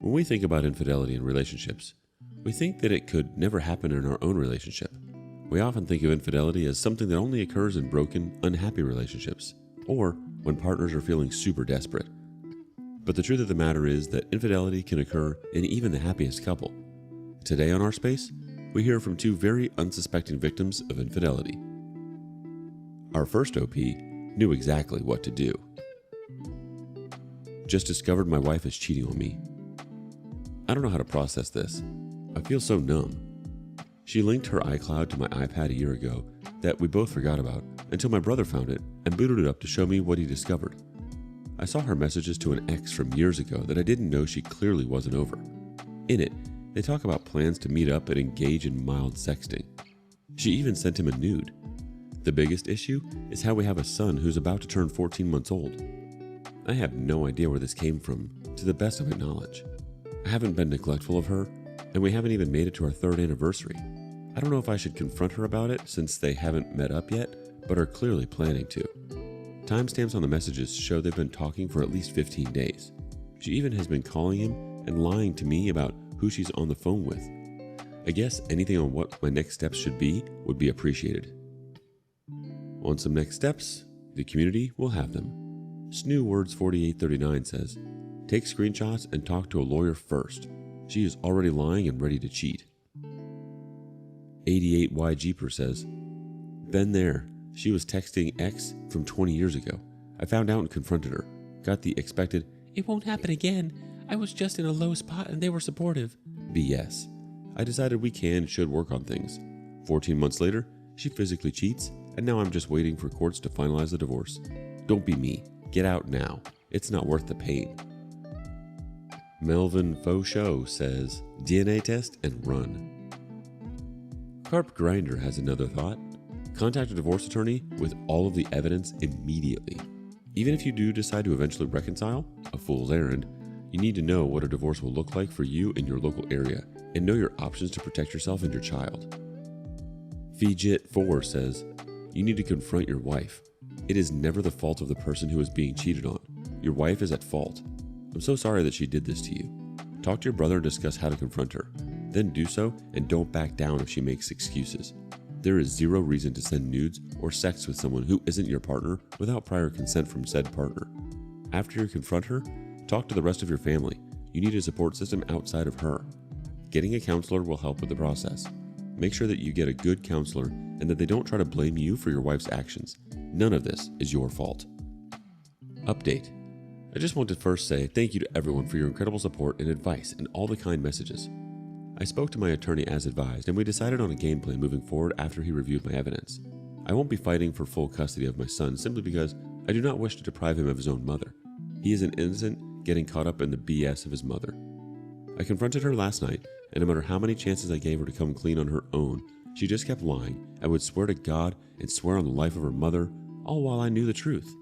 When we think about infidelity in relationships, we think that it could never happen in our own relationship. We often think of infidelity as something that only occurs in broken, unhappy relationships, or when partners are feeling super desperate. But the truth of the matter is that infidelity can occur in even the happiest couple. Today on Our Space, we hear from two very unsuspecting victims of infidelity. Our first OP knew exactly what to do. Just discovered my wife is cheating on me. I don't know how to process this. I feel so numb. She linked her iCloud to my iPad a year ago that we both forgot about until my brother found it and booted it up to show me what he discovered. I saw her messages to an ex from years ago that I didn't know she clearly wasn't over. In it, they talk about plans to meet up and engage in mild sexting. She even sent him a nude. The biggest issue is how we have a son who's about to turn 14 months old. I have no idea where this came from, to the best of my knowledge. I haven't been neglectful of her, and we haven't even made it to our 3rd anniversary. I don't know if I should confront her about it since they haven't met up yet, but are clearly planning to. Timestamps on the messages show they've been talking for at least 15 days. She even has been calling him and lying to me about who she's on the phone with. I guess anything on what my next steps should be would be appreciated. Want some next steps? The community will have them. Snoo Words 4839 says, take screenshots and talk to a lawyer first. She is already lying and ready to cheat. 88Y Jeeper says, been there. She was texting X from 20 years ago. I found out and confronted her. Got the expected, it won't happen again. I was just in a low spot and they were supportive. BS. I decided we can and should work on things. 14 months later, she physically cheats, and now I'm just waiting for courts to finalize the divorce. Don't be me. Get out now. It's not worth the pain. Melvin Faux says, DNA test and run. Carp Grinder has another thought. Contact a divorce attorney with all of the evidence immediately. Even if you do decide to eventually reconcile, a fool's errand, you need to know what a divorce will look like for you in your local area and know your options to protect yourself and your child. Fijit4 says, you need to confront your wife. It is never the fault of the person who is being cheated on. Your wife is at fault. I'm so sorry that she did this to you. Talk to your brother and discuss how to confront her. Then do so and don't back down if she makes excuses. There is zero reason to send nudes or sex with someone who isn't your partner without prior consent from said partner. After you confront her, talk to the rest of your family. You need a support system outside of her. Getting a counselor will help with the process. Make sure that you get a good counselor and that they don't try to blame you for your wife's actions. None of this is your fault. Update. I just want to first say thank you to everyone for your incredible support and advice and all the kind messages. I spoke to my attorney as advised, and we decided on a game plan moving forward after he reviewed my evidence. I won't be fighting for full custody of my son simply because I do not wish to deprive him of his own mother. He is an innocent getting caught up in the BS of his mother. I confronted her last night, and no matter how many chances I gave her to come clean on her own, she just kept lying and would swear to God and swear on the life of her mother, all while I knew the truth.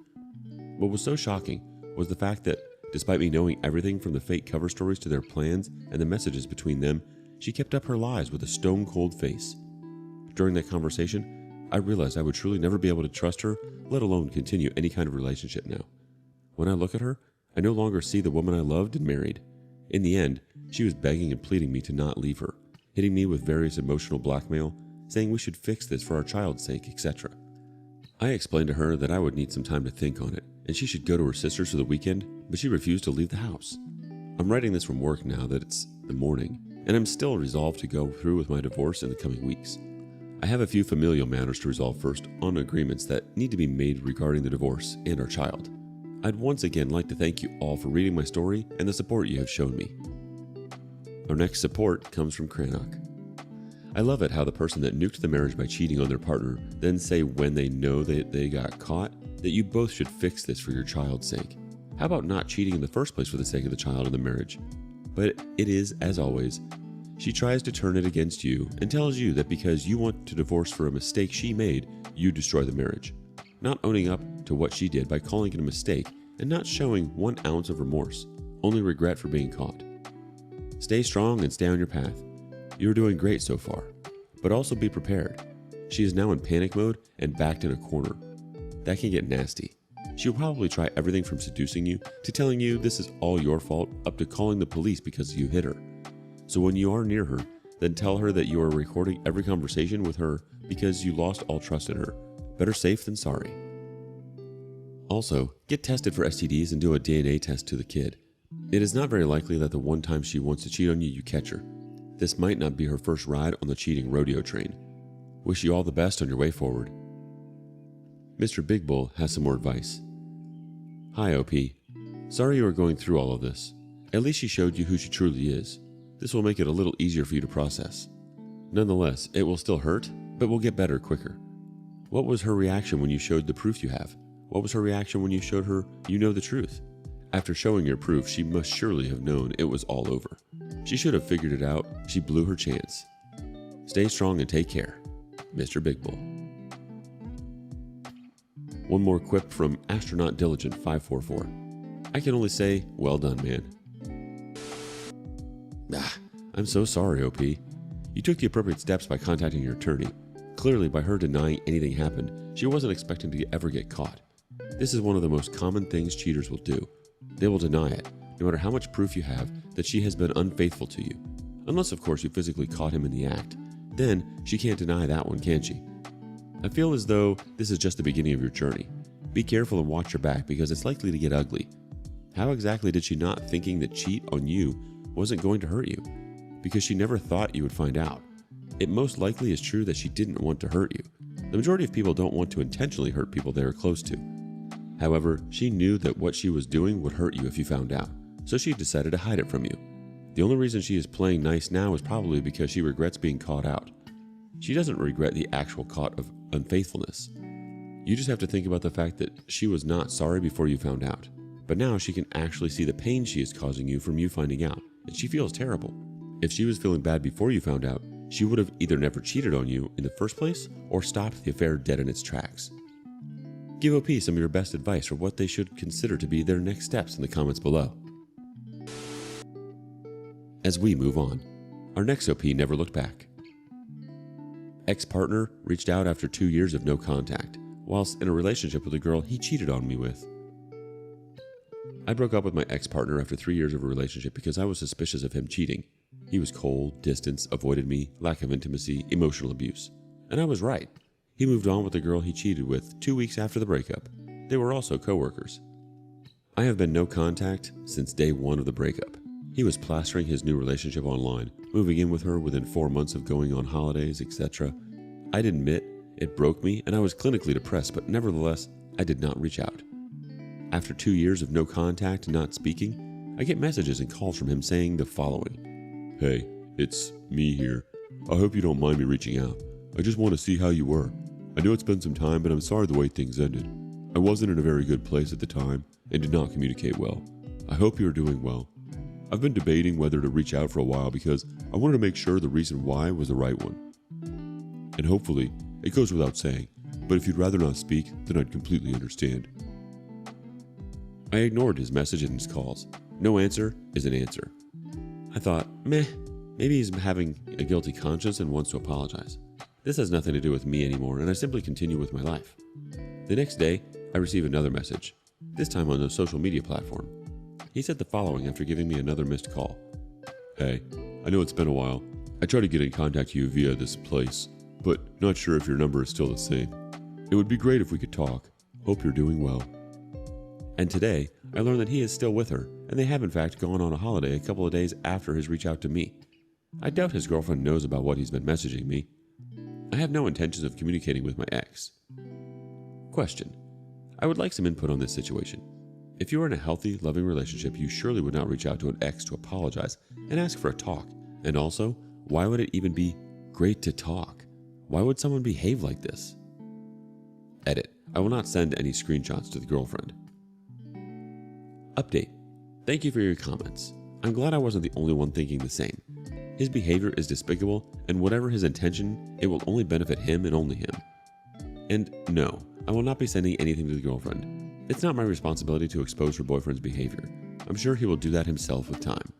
What was so shocking was the fact that, despite me knowing everything from the fake cover stories to their plans and the messages between them, she kept up her lies with a stone-cold face. During that conversation, I realized I would truly never be able to trust her, let alone continue any kind of relationship now. When I look at her, I no longer see the woman I loved and married. In the end, she was begging and pleading me to not leave her, hitting me with various emotional blackmail, saying we should fix this for our child's sake, etc. I explained to her that I would need some time to think on it, and she should go to her sister's for the weekend, but she refused to leave the house. I'm writing this from work now that it's the morning, and I'm still resolved to go through with my divorce in the coming weeks. I have a few familial matters to resolve first on agreements that need to be made regarding the divorce and our child. I'd once again like to thank you all for reading my story and the support you have shown me. Our next support comes from Cranach. I love it how the person that nuked the marriage by cheating on their partner then say when they know that they got caught that you both should fix this for your child's sake. How about not cheating in the first place for the sake of the child and the marriage? But it is, as always, she tries to turn it against you and tells you that because you want to divorce for a mistake she made, you destroy the marriage. Not owning up to what she did by calling it a mistake and not showing 1 ounce of remorse, only regret for being caught. Stay strong and stay on your path. You're doing great so far, but also be prepared. She is now in panic mode and backed in a corner. That can get nasty. She will probably try everything from seducing you to telling you this is all your fault up to calling the police because you hit her. So when you are near her, then tell her that you are recording every conversation with her because you lost all trust in her. Better safe than sorry. Also, get tested for STDs and do a DNA test to the kid. It is not very likely that the one time she wants to cheat on you, you catch her. This might not be her first ride on the cheating rodeo train. Wish you all the best on your way forward. Mr. Big Bull has some more advice. Hi, OP. Sorry you are going through all of this. At least she showed you who she truly is. This will make it a little easier for you to process. Nonetheless, it will still hurt, but will get better quicker. What was her reaction when you showed the proof you have? What was her reaction when you showed her you know the truth? After showing your proof, she must surely have known it was all over. She should have figured it out. She blew her chance. Stay strong and take care. Mr. Big Bull. One more quip from Astronaut Diligent 544. I can only say, well done, man. I'm so sorry, OP. You took the appropriate steps by contacting your attorney. Clearly, by her denying anything happened, she wasn't expecting to ever get caught. This is one of the most common things cheaters will do. They will deny it, no matter how much proof you have that she has been unfaithful to you. Unless, of course, you physically caught him in the act. Then, she can't deny that one, can she? I feel as though this is just the beginning of your journey. Be careful and watch your back because it's likely to get ugly. How exactly did she not thinking that cheat on you wasn't going to hurt you? Because she never thought you would find out. It most likely is true that she didn't want to hurt you. The majority of people don't want to intentionally hurt people they are close to. However, she knew that what she was doing would hurt you if you found out, so she decided to hide it from you. The only reason she is playing nice now is probably because she regrets being caught out. She doesn't regret the actual caught of unfaithfulness. You just have to think about the fact that she was not sorry before you found out, but now she can actually see the pain she is causing you from you finding out, and she feels terrible. If she was feeling bad before you found out, she would have either never cheated on you in the first place or stopped the affair dead in its tracks. Give OP some of your best advice for what they should consider to be their next steps in the comments below. As we move on, our next OP never looked back. Ex-partner reached out after 2 years of no contact, whilst in a relationship with a girl he cheated on me with. I broke up with my ex-partner after 3 years of a relationship because I was suspicious of him cheating. He was cold, distant, avoided me, lack of intimacy, emotional abuse. And I was right. He moved on with the girl he cheated with 2 weeks after the breakup. They were also co-workers. I have been no contact since day one of the breakup. He was plastering his new relationship online, moving in with her within 4 months of going on holidays, etc. I'd admit it broke me and I was clinically depressed, but nevertheless, I did not reach out. After 2 years of no contact and not speaking, I get messages and calls from him saying the following. Hey, it's me here. I hope you don't mind me reaching out. I just want to see how you were. I know it's been some time, but I'm sorry the way things ended. I wasn't in a very good place at the time and did not communicate well. I hope you are doing well. I've been debating whether to reach out for a while because I wanted to make sure the reason why was the right one. And hopefully, it goes without saying, but if you'd rather not speak, then I'd completely understand. I ignored his message and his calls. No answer is an answer. I thought, maybe he's having a guilty conscience and wants to apologize. This has nothing to do with me anymore, and I simply continue with my life. The next day, I receive another message, this time on a social media platform. He said the following after giving me another missed call. Hey, I know it's been a while. I tried to get in contact with you via this place, but not sure if your number is still the same. It would be great if we could talk. Hope you're doing well. And today, I learned that he is still with her, and they have in fact gone on a holiday a couple of days after his reach out to me. I doubt his girlfriend knows about what he's been messaging me. I have no intentions of communicating with my ex. Question. I would like some input on this situation. If you are in a healthy, loving relationship, you surely would not reach out to an ex to apologize and ask for a talk. And also, why would it even be great to talk? Why would someone behave like this? Edit. I will not send any screenshots to the girlfriend. Update. Thank you for your comments. I'm glad I wasn't the only one thinking the same. His behavior is despicable, and whatever his intention, it will only benefit him and only him. And no, I will not be sending anything to the girlfriend. It's not my responsibility to expose her boyfriend's behavior. I'm sure he will do that himself with time.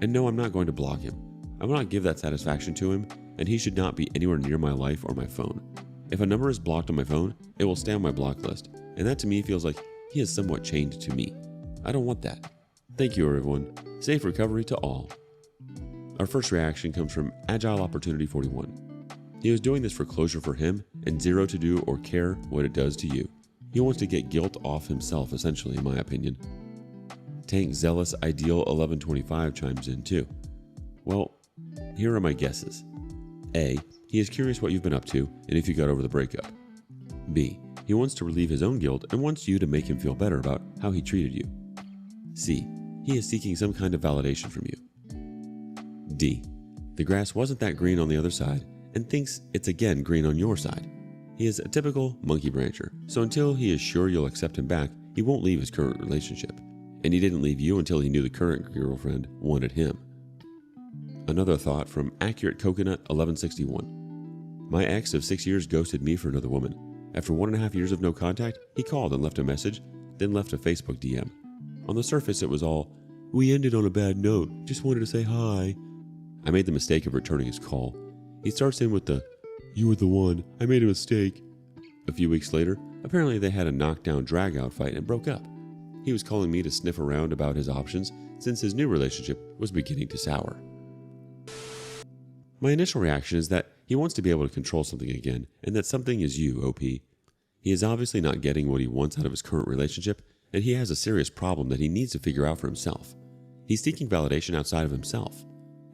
And no, I'm not going to block him. I will not give that satisfaction to him, and he should not be anywhere near my life or my phone. If a number is blocked on my phone, it will stay on my block list, and that to me feels like He is somewhat chained to me. I don't want that. Thank you, everyone. Safe recovery to all. Our first reaction comes from Agile Opportunity 41. He was doing this for closure for him and zero to do or care what it does to you. He wants to get guilt off himself, essentially, in my opinion. Tank Zealous Ideal 1125 chimes in too. Well, here are my guesses. A. He is curious what you've been up to and if you got over the breakup. B. He wants to relieve his own guilt and wants you to make him feel better about how he treated you. C. He is seeking some kind of validation from you. D. The grass wasn't that green on the other side and thinks it's again green on your side. He is a typical monkey brancher, so until he is sure you'll accept him back, he won't leave his current relationship. And he didn't leave you until he knew the current girlfriend wanted him. Another thought from Accurate Coconut 1161. My ex of 6 years ghosted me for another woman. After 1.5 years of no contact, he called and left a message, then left a Facebook DM. On the surface, it was all, "We ended on a bad note, just wanted to say hi." I made the mistake of returning his call. He starts in with the, "You were the one, I made a mistake." A few weeks later, apparently they had a knockdown drag-out fight and broke up. He was calling me to sniff around about his options since his new relationship was beginning to sour. My initial reaction is that he wants to be able to control something again, and that something is you, OP. He is obviously not getting what he wants out of his current relationship, and he has a serious problem that he needs to figure out for himself. He's seeking validation outside of himself.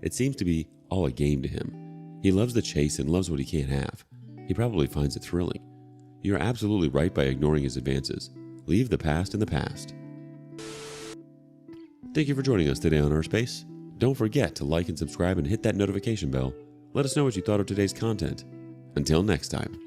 It seems to be all a game to him. He loves the chase and loves what he can't have. He probably finds it thrilling. You are absolutely right by ignoring his advances. Leave the past in the past. Thank you for joining us today on Our Space. Don't forget to like and subscribe and hit that notification bell. Let us know what you thought of today's content. Until next time.